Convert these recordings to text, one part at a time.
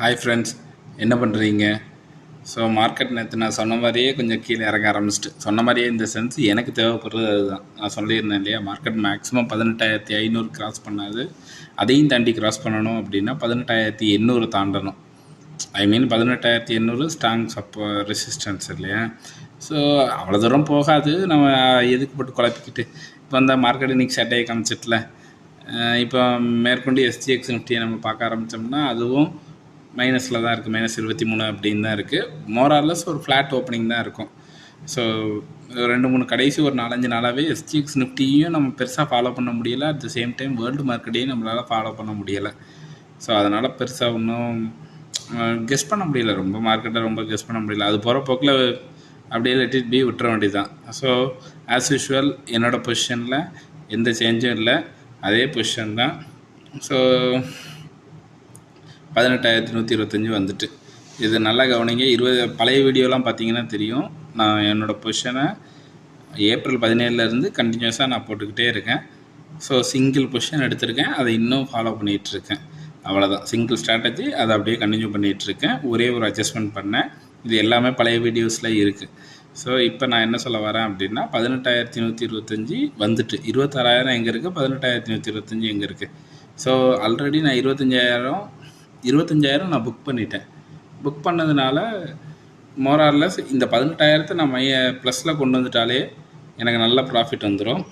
Hi friends, என்ன பண்ணுறீங்க? So market நேற்று நான் சொன்ன மாதிரியே கொஞ்சம் கீழே இறங்க ஆரம்பிச்சிட்டு, சொன்ன மாதிரியே இந்த சென்ஸ் எனக்கு தேவைப்படுறது அதுதான். நான் சொல்லியிருந்தேன் இல்லையா, மார்க்கெட் மேக்ஸிமம் 18,500 கிராஸ் பண்ணாது, அதையும் தாண்டி கிராஸ் பண்ணணும் அப்படின்னா 18,800 தாண்டணும். ஐ மீன் 18,800 ஸ்ட்ராங் ரெசிஸ்டன்ஸ் இல்லையா. ஸோ அவ்வளோ தூரம் போகாது, நம்ம எதுக்கு போட்டு குழப்பிக்கிட்டு. இப்போ அந்த மார்க்கெட் இன்றைக்கி சட்டையை காமிச்சிட்டல, இப்போ மேற்கொண்டு எஸ்ஜிஎக்ஸ் நிஃப்டியை நம்ம பார்க்க ஆரம்பித்தோம்னா அதுவும் மைனஸில் தான் இருக்குது, -23 அப்படின்னு தான் இருக்குது. மோரார்லெஸ் ஒரு ஃப்ளாட் ஓப்பனிங் தான் இருக்கும். ஸோ 2-3 கடைசி ஒரு 4-5 நாளாகவே எஸ்ஜிஎக்ஸ் நிஃப்டியும் நம்ம பெருசாக ஃபாலோ பண்ண முடியலை, at the same time world மார்க்கெட்டையும் நம்மளால் ஃபாலோ பண்ண முடியலை. ஸோ அதனால் பெருசாக ஒன்றும் கெஸ் பண்ண முடியல, ரொம்ப மார்க்கெட்டை ரொம்ப கெஸ் பண்ண முடியல. அது போகிற போக்கில் அப்படியே லெட் இட் பி விட்டுற வேண்டியது தான். ஸோ ஆஸ் யூஷுவல் என்னோடய பொசிஷனில் எந்த சேஞ்சும் இல்லை, அதே பொசிஷன் தான். ஸோ 18,125 வந்துட்டு, இது நல்லா கவனிங்க. பழைய வீடியோலாம் பார்த்தீங்கன்னா தெரியும், நான் என்னோடய பொசிஷனை ஏப்ரல் 17லேருந்து கண்டினியூஸாக நான் போட்டுக்கிட்டே இருக்கேன். ஸோ சிங்கிள் பொசிஷன் எடுத்திருக்கேன், அதை இன்னும் ஃபாலோ பண்ணிகிட்ருக்கேன். அவ்வளோதான், சிங்கிள் ஸ்ட்ராட்டஜி, அதை அப்படியே கண்டினியூ பண்ணிகிட்ருக்கேன். ஒரே ஒரு அட்ஜஸ்ட்மெண்ட் பண்ணேன், இது எல்லாமே பழைய வீடியோஸில் இருக்குது. ஸோ இப்போ நான் என்ன சொல்ல வரேன் அப்படின்னா, 18,125 வந்துட்டு 26,000 எங்கே இருக்குது, 18,125 எங்கே இருக்குது. ஸோ ஆல்ரெடி நான் 25,000 நான் புக் பண்ணிட்டேன். புக் பண்ணதுனால மோரார்லெஸ் இந்த 18,000 நான் ப்ளஸில் கொண்டு வந்துட்டாலே எனக்கு நல்ல ப்ராஃபிட் வந்துடும்.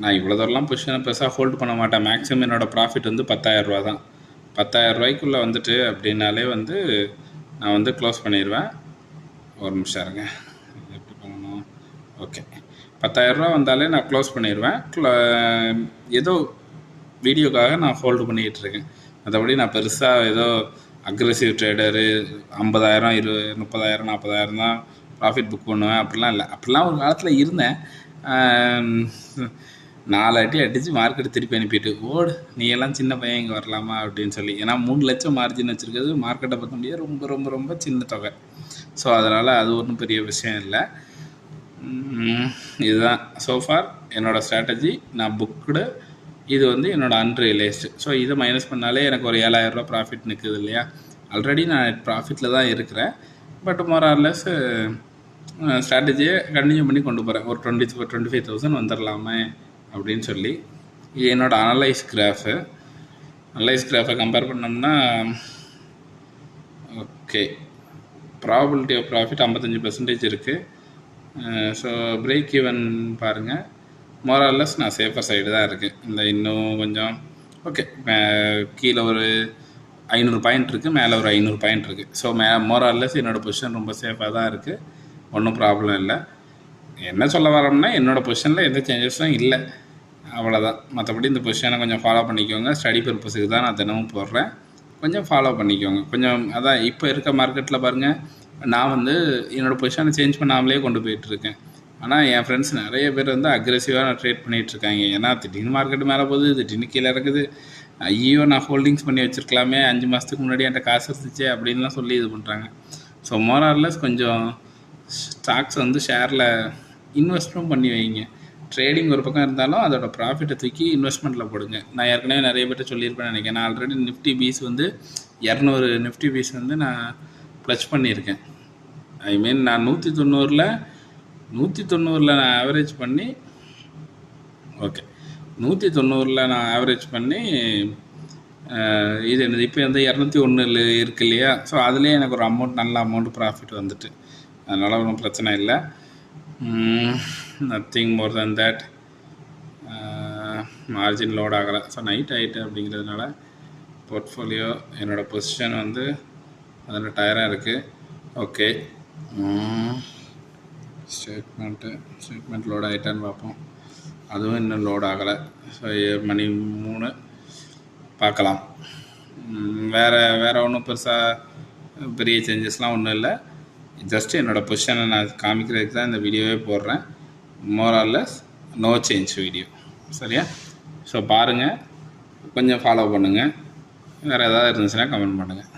நான் இவ்வளோ தூரம்லாம் பொசிஷனை பெருசாக ஹோல்டு பண்ண மாட்டேன். மேக்ஸிமம் என்னோடய ப்ராஃபிட் வந்து 10,000 ரூபா தான். 10,000 ரூபாய்க்குள்ளே வந்துட்டு அப்படின்னாலே நான் க்ளோஸ் பண்ணிடுவேன். ஒரு நிமிஷம் இருங்க, எப்படி பண்ணணும்? ஓகே, 10,000 ரூபா வந்தாலே நான் க்ளோஸ் பண்ணிடுவேன். ஏதோ வீடியோக்காக நான் ஹோல்டு பண்ணிகிட்டு இருக்கேன். மற்றபடி நான் பெருசாக ஏதோ அக்ரெசிவ் ட்ரேடரு 50,000 30,000 40,000 தான் ப்ராஃபிட் புக் பண்ணுவேன் அப்படிலாம் இல்லை. அப்படிலாம் ஒரு காலத்தில் இருந்தேன். 4 அடி அடித்து மார்க்கெட்டு திருப்பி அனுப்பிட்டு, ஓடு நீ எல்லாம் சின்ன பையன் இங்கே வரலாமா அப்படின்னு சொல்லி. ஏன்னா 3 லட்சம் மார்ஜின் வச்சுருக்கிறது மார்க்கெட்டை பார்த்த முடியாது, ரொம்ப ரொம்ப ரொம்ப சின்ன தொகை. ஸோ அதனால் அது ஒன்றும் பெரிய விஷயம் இல்லை. இதுதான் சோஃபார் என்னோடய ஸ்ட்ராட்டஜி. நான் புக்குடு, இது என்னோடய அன்ரியலைஸ்டு. ஸோ இதை மைனஸ் பண்ணாலே எனக்கு ஒரு 7,000 ரூபா ப்ராஃபிட் நிற்குது இல்லையா. ஆல்ரெடி நான் ப்ராஃபிட்டில் தான் இருக்கிறேன், பட் மோரார்லெஸ் ஸ்ட்ராட்டஜியை கண்டினியூ பண்ணி கொண்டு போகிறேன். ஒரு 25,000 வந்துடலாமே அப்படின்னு சொல்லி. இது என்னோடய அனலைஸ் கிராஃபை கம்பேர் பண்ணோம்னா, ஓகே, ப்ராபபிலிட்டி ஆஃப் ப்ராஃபிட் 55% இருக்குது. ஸோ பிரேக் ஈவன் பாருங்கள், மோரார்லெஸ் நான் சேஃபர் சைடு தான் இருக்குது. இந்த இன்னும் கொஞ்சம் ஓகே, கீழே ஒரு 500 பாயிண்ட் இருக்குது, மேலே ஒரு 500 பாயிண்ட் இருக்குது. ஸோ மோரார்லெஸ் என்னோடய பொசிஷன் ரொம்ப சேஃபாக தான் இருக்குது, ஒன்றும் ப்ராப்ளம் இல்லை. என்ன சொல்ல வரோம்னா, என்னோடய பொசிஷனில் எந்த சேஞ்சஸும் இல்லை, அவ்வளோதான். மற்றபடி இந்த பொசிஷனை கொஞ்சம் ஃபாலோ பண்ணிக்கோங்க. ஸ்டடி பர்பஸுக்கு தான் நான் தினமும் போடுறேன், கொஞ்சம் ஃபாலோ பண்ணிக்கோங்க. கொஞ்சம் அதான் இப்போ இருக்க மார்க்கெட்டில் பாருங்கள், நான் என்னோடய பொசிஷனை சேஞ்ச் பண்ணாமலே கொண்டு போயிட்டுருக்கேன். ஆனால் என் ஃப்ரெண்ட்ஸ் நிறைய பேர் அக்ரெசிவாக நான் ட்ரேட் பண்ணிகிட்ருக்காங்க. ஏன்னா திடீர்னு மார்க்கெட்டு மேலே போகுது, திடீர்னு கீழே இருக்குது. ஐயோ, நான் ஹோல்டிங்ஸ் பண்ணி வச்சுருக்கலாமே, 5 மாதத்துக்கு முன்னாடி என்கிட்ட காசு இருந்துச்சு அப்படின்லாம் சொல்லி இது பண்ணுறாங்க. ஸோ மோரார்லெஸ் கொஞ்சம் ஸ்டாக்ஸ் ஷேரில் இன்வெஸ்ட்டும் பண்ணி வைங்க. ட்ரேடிங் ஒரு பக்கம் இருந்தாலும் அதோட ப்ராஃபிட்டை தூக்கி இன்வெஸ்ட்மெண்ட்டில் போடுங்க. நான் ஏற்கனவே நிறைய பேர்ட்ட சொல்லியிருப்பேன் நினைக்கிறேன். நான் already Nifty bees 200 Nifty bees நான் ப்ளச் பண்ணியிருக்கேன். ஐ மீன் நான் 190ல் நான் ஆவரேஜ் பண்ணி, ஓகே, 190ல் நான் ஆவரேஜ் பண்ணி, இது என்னது இப்போ 201 இருக்கு இல்லையா. ஸோ அதுலேயே எனக்கு ஒரு நல்ல அமௌண்ட் ப்ராஃபிட் வந்துட்டு, அதனால் ஒன்றும் பிரச்சனை இல்லை. Nothing more then that. Margin load ஆகலை. ஸோ நைட் ஆகிட்டு அப்படிங்கிறதுனால போர்ட்ஃபோலியோ என்னோடய பொசிஷன் 18,000 இருக்குது. ஓகே, ஸ்டேட்மெண்ட் லோட் ஆகிட்டான்னு பார்ப்போம். அதுவும் இன்னும் லோட் ஆகலை. ஸோ மணி 3 பார்க்கலாம். வேறு ஒன்றும் பெருசாக பெரிய சேஞ்சஸ்லாம் ஒன்றும் இல்லை. ஜஸ்ட் என்னோடய பொசிஷனை நான் காமிக்கிறதுக்கு தான் இந்த வீடியோவே போடுறேன். மோரார்லெஸ் நோ சேஞ்ச் வீடியோ, சரியா? ஸோ பாருங்கள், கொஞ்சம் ஃபாலோ பண்ணுங்கள். வேறு ஏதாவது இருந்துச்சுன்னா கமெண்ட் பண்ணுங்கள்.